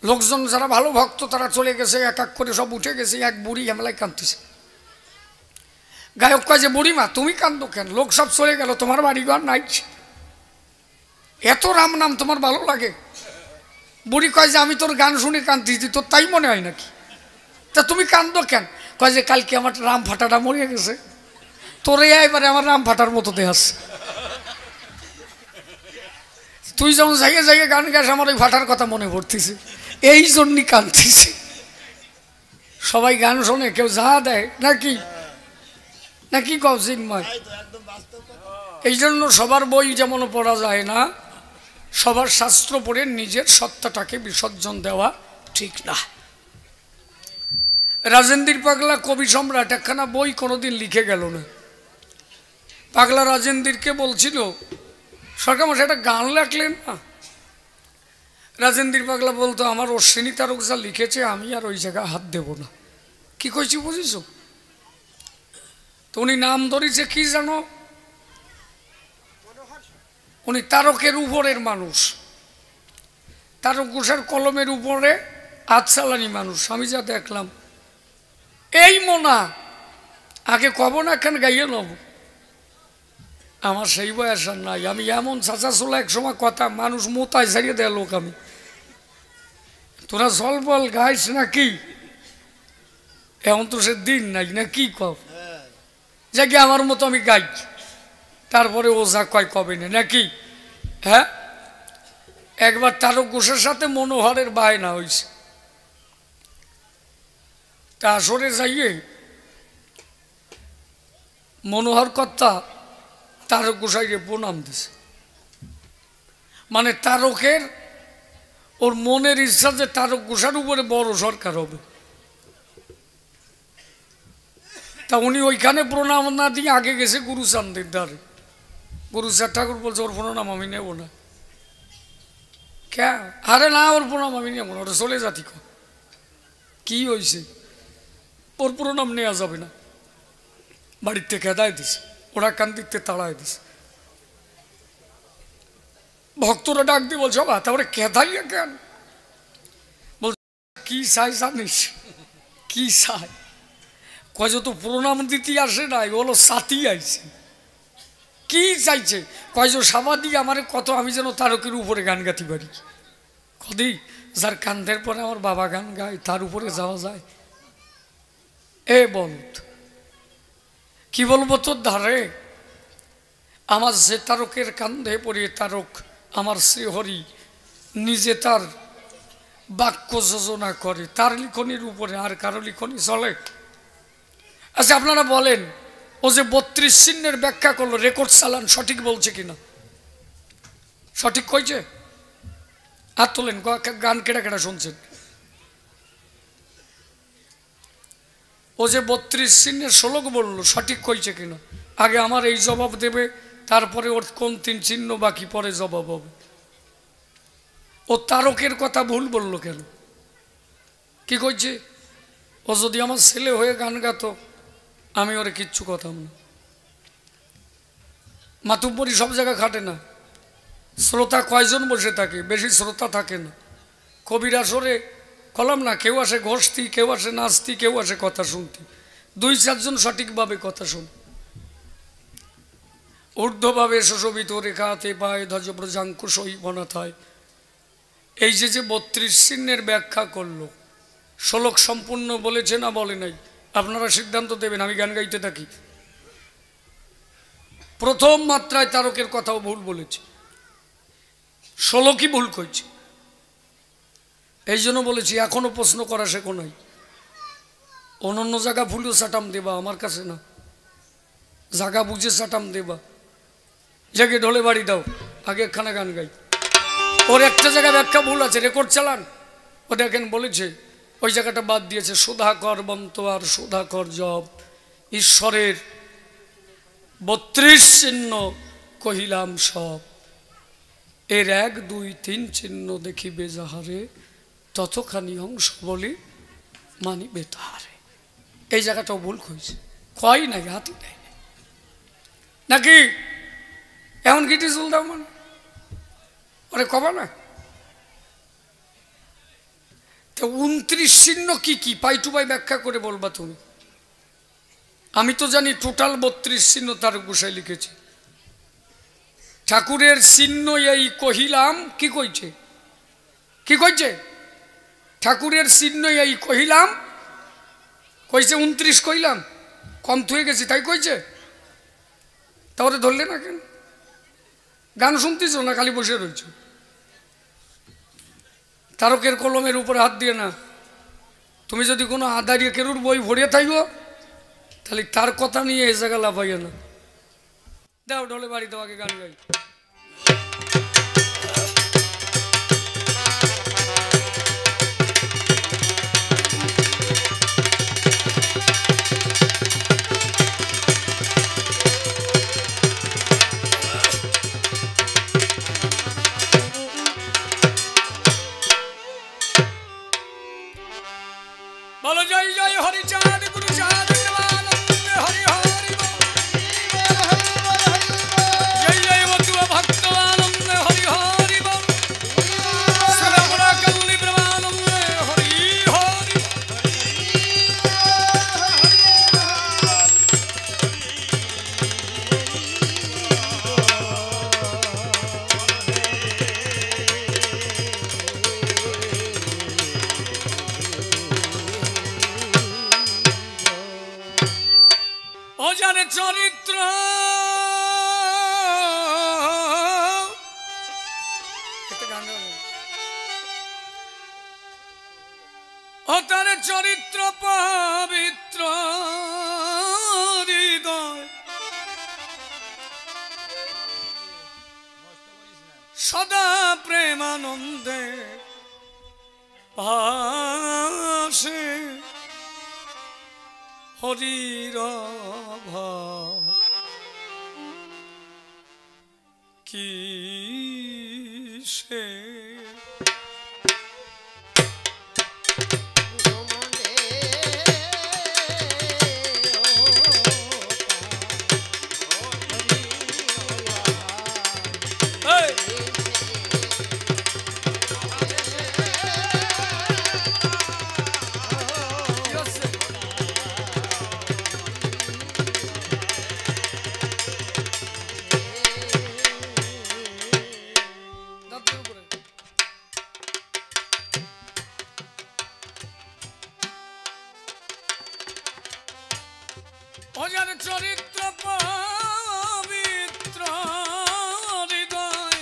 লোকজন যারা ভালো ভক্ত তারা চলে গেছে, এক এক করে সব উঠে গেছে, এক বুড়ি এমলায় কাঁদতেছে। গায়ক কয় যে বুড়িমা তুমি কান্দো কেন, লোক সব চলে গেল, তোমার বাড়িঘর নাই, এত রাম নাম তোমার ভালো লাগে? বুড়ি কয় যে আমি তোর গান শুনে কাঁদতেছি, তোর তাই মনে হয় নাকি? তা তুমি কান্দো কেন? কয় যে কালকে আমার রাম ফাটাটা মরে গেছে, তোরে এবারে আমার রাম ফাটার মতো দেহাস, তুই যেমন জায়গায় জায়গায় গান গাস আমার ওই ফাটার কথা মনে পড়তেছে, এই জন্যই কাঁদতেছি। সবাই গান শোনে, কেউ যা দেয় নাকি নাকি কও চিন্ময়? এই জন্য সবার বই যেমন পড়া যায় না, সবার শাস্ত্র পড়ে নিজের সত্তাটাকে বিসর্জন দেওয়া ঠিক না। রাজেন্দ্র পাগলা কবি সম্রাট একখানা বই কোনোদিন লিখে গেল না। পাগলা রাজেন্দ্রকে বলছিল সরকার মশাই একটা গান লেখলেন না। রাজেন্দ্র পাগলা বলতো আমার অশ্বিনী তারক যা লিখেছে আমি আর ওই জায়গায় হাত দেব না। কি কইছি বুঝিস? তো উনি নাম ধরেছে কি জানো? উনি তারকের উপরের মানুষ, তারক ঘোষার কলমের উপরে আতসালানি মানুষ। আমি যা দেখলাম এই মোনা আগে কব না কেন গাইয়ে নেব, আমার সেই বয়স আর নাই। আমি এমন চাচা চলা এক সময় কথা মানুষ মোতায় ছাড়িয়ে দেয় লোক, আমি তোরা জল বল গাইস নাকি, এমন তো সে দিন নাই না কি কব, যাকে আমার মতো আমি গাই, তারপরে ও যা কয় কবে না নাকি। হ্যাঁ, একবার তারক ঘোষের সাথে মনোহরের বায়না হয়েছে, তা আসরে যাইয়ে মনোহর কর্তা তারক গোসাইকে প্রণাম দিছে। মানে তারকের ওর মনের ইচ্ছা যে তারক গোসার উপরে বড় সরকার হবে, তা উনি ওইখানে প্রণাম না দিয়ে আগে গেছে গুরুচাঁদের দ্বারে। গুরুচাঁদ ঠাকুর বলছে ওর প্রণাম আমি নেব না। কে? আরে না, ওর প্রণাম আমি নেব না, ওটা চলে যাতি। কি হয়েছে? ওর প্রণাম নেওয়া যাবে না। বাড়িতে খেদায় দিছে, ওরা কান্দিতে তাড়ায় দিছে। ভক্তরা ডাক দিয়ে বলছে বা তারপরে খেদাইয়া কেন? বলছে কি চাই জানিস? কি চাই? কয় যত প্রণাম দিতে আসে নাই, বলো সাথী আইছে। কি চাইছে? কয় যে সাবা দিয়ে আমার কত আমি যেন তারকের উপরে গান গাতে পারি। কদি যার কান্দের পরে আমার বাবা গান গায় তার উপরে যাওয়া যায়? এ বল কি বলবো তোর ধারে, আমার যে তারকের কান্ধে পড়ে তারক আমার শ্রীহরি নিজে তার বাক্য যোজনা করে, তার লিখনির উপরে আর কারো লিখনি চলে? আচ্ছা আপনারা বলেন, ও যে 32 চিহ্নের ব্যাখ্যা করলো, রেকর্ড চালান সঠিক বলছে কিনা? সঠিক কইছে? হাত তোলেন, গান কেটা কেটা শুনছেন? ও যে 32 চিহ্নের শ্লোক বললো সঠিক কইছে কিনা? আগে আমার এই জবাব দেবে, তারপরে ওর কোন 3 চিহ্ন বাকি পরে জবাব হবে। ও তারকের কথা ভুল বললো কেন? কি কইছে? ও যদি আমার ছেলে হয়ে গান গাতো আমি ওরে কিচ্ছু কথাম না। মাতুব্বরি সব জায়গায় খাটে না। শ্রোতা কয়জন বসে থাকে? বেশি শ্রোতা থাকে না। কবির আসরে কলাম না, কেউ আসে ঘষতি, কেউ আসে নাচতি, কেউ আসে কথা শুনতি, 2-4 জন সঠিকভাবে কথা শুন। ঊর্ধ্বভাবে সুশোভিত রেখাতে পায় ধ্বজ ব্রজাঙ্কুশই বনাথায়। এই যে 32 চিহ্নের ব্যাখ্যা করলো, শ্লোক সম্পূর্ণ বলেছে না বলে নাই? আপনারা সিদ্ধান্ত দেবেন। আমি গান গাইতে থাকি। প্রথম মাত্রায় তারকের কথাও ভুল বলেছে, শ্লোকই ভুল কইছে। এই জন্য বলেছি এখনো প্রশ্ন করা শেখো নাই। অন্য জায়গা ভুলেও চাটাম দেবা, আমার কাছে না। জায়গা বুঝে চাটাম দেবা, জায়গায় ঢোলে বাড়ি দাও, আগে একখানা গান গাই। ওর একটা জায়গায় ব্যাখ্যা ভুল আছে, রেকর্ড চালান। ও দেখেন বলেছে ওই জায়গাটা বাদ দিয়েছে, সুধাকর বন্ত আর সুধাকর জপ ঈশ্বরের 32 চিহ্ন কহিলাম সব, এর 1, 2, 3 চিহ্ন দেখিবে যাহারে, ততখানি অংশ বলি মানিবে তাহারে। এই জায়গাটাও ভুল কইছে, কয় নাই, হাতি দেয় নাকি? এমন গিটি চুল দাও মানে ওরে কবা না? তো 29 চিহ্ন কি কি পাই টু পাই ব্যাখ্যা করে বলবা তুমি। আমি তো জানি টোটাল 32 চিহ্ন তার গোসাই লিখেছে। ঠাকুরের চিহ্ন এই কহিলাম, কি কইছে, কি কইছে? ঠাকুরের চিহ্ন এই কহিলাম, কইছে 29 কইলাম, কম থুয়ে গেছি তাই কইছে। তাহলে ধরলে না কেন? গান শুনতেছ না, খালি বসে রয়েছ। তারকের কলমের উপরে হাত দিয়ে না। তুমি যদি কোনো আদারিয়া কেরুর বই ভরিয়ে থাকো, তাহলে তার কথা নিয়ে এ জায়গা লাফাইয়া না। দাও ঢোলে বাড়ি, তোমাকে গান গাই। বলো জয় জয় হরিচাঁদ গুরু চাঁদ হরি হরি জয় জয় বতুয়া ভক্ত আনন্দ হরি হরি বল সর্বরা কল্লি ব্রহ্মানন্দ হরি হরি। অজানে চরিত্র অতার চরিত্র পবিত্র হৃদয় সদা প্রেমানন্দে ভাসে হরির কিসে অজান চরিত্র পবিত্র হৃদয়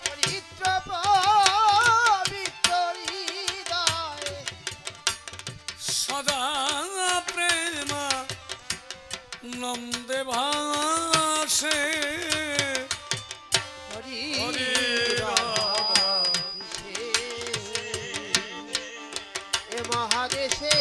চরিত্র পবিত্র হৃদয় সদা প্রেমা নন্দে ভাসে হরি হরি এ মহাদেশে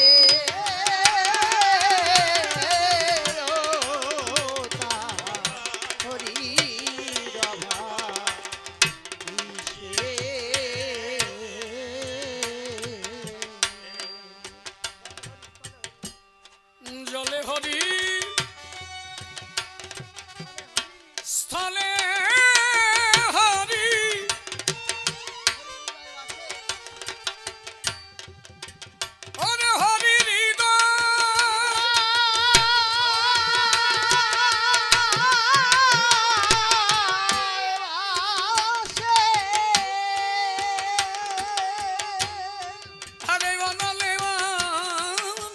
জলে হরি স্থলে হরি ওরে হরি আরে বনলে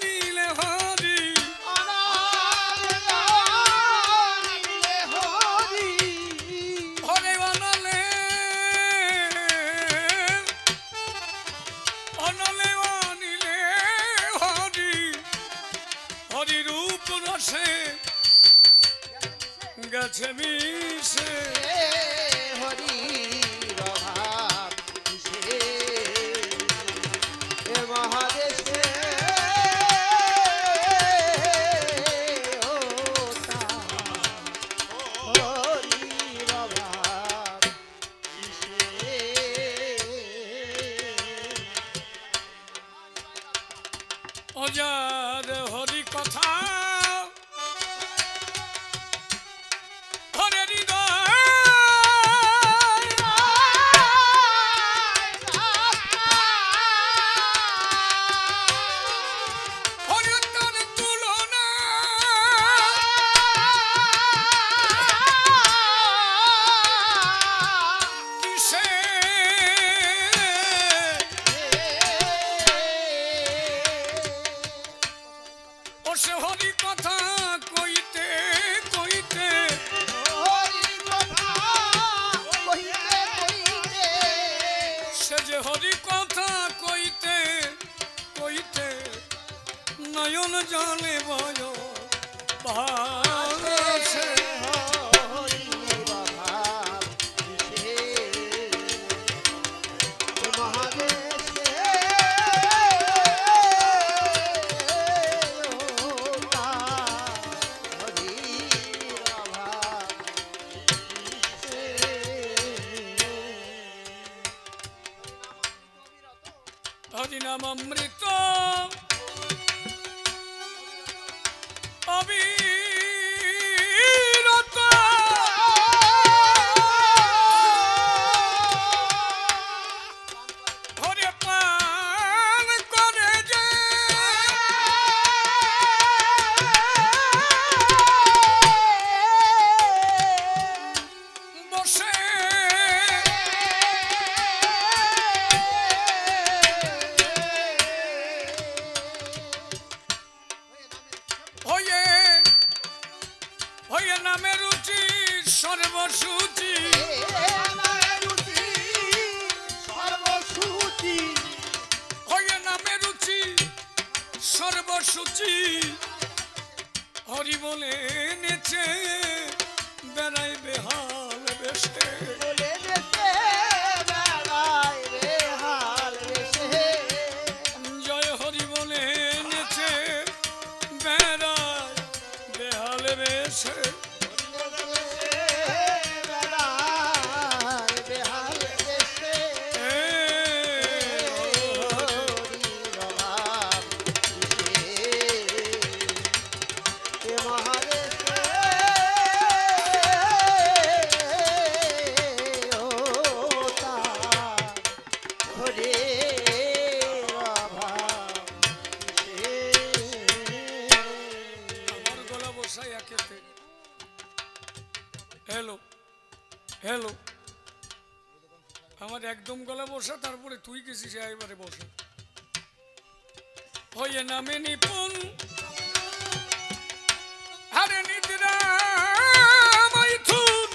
নীলে হরি হরে বনলে অনলে অনিলে হরি হরি রূপ রসে গেছে মিশে হরি প্রভাব এ মহাদেশে হরি প্রভাব অজার হরি কথা হরে হৃদয় হরি কথা কইতে কইতে নয়ন জলে বয় ভাসে হরি ভাব দিশে এ মহাদেশে ওতা হরি ভাব দিশে হরিনাম অমৃত অবিরত হরে পান করে যে বসে হয়ে হয়ে নামে রুচি সর্বসূচি হয়ে নামে রুচি সর্বসূচি হরি বলে নেচে বেড়াই বেহাল বেশে জয় হরি বলে নেচে বেড়াই বেহাল বেশে আমার গলা বসাই একেতে হ্যালো হ্যালো আমার একদম গলা বসা তারপরে তুই গেছিস এবারে বসে হয়ে নামে নিপুণ আরে নিদ্রা মাইথুন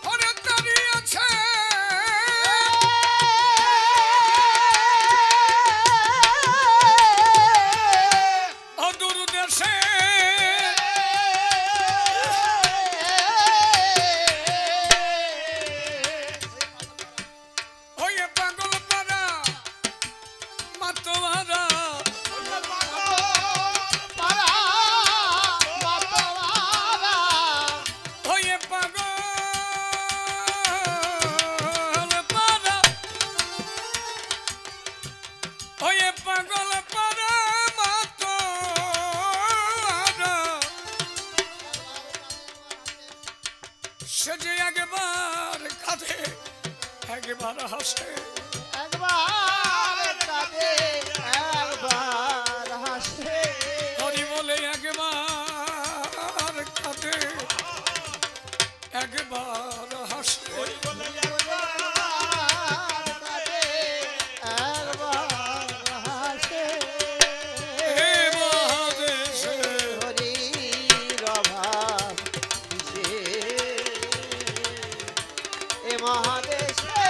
হরে দাঁড়িয়েছে অদূর দেশে হয়ে পাগল পাড়া মাতোয়ারা হয়ে পাগল পাড়া হয়ে পাগল পাড়া মাতোয়ারা সে যে একবার কাঁদে একবার হাসে হরি বলে একবার কাঁদে একবার হাসে হে মহাদেশে মহাদেশে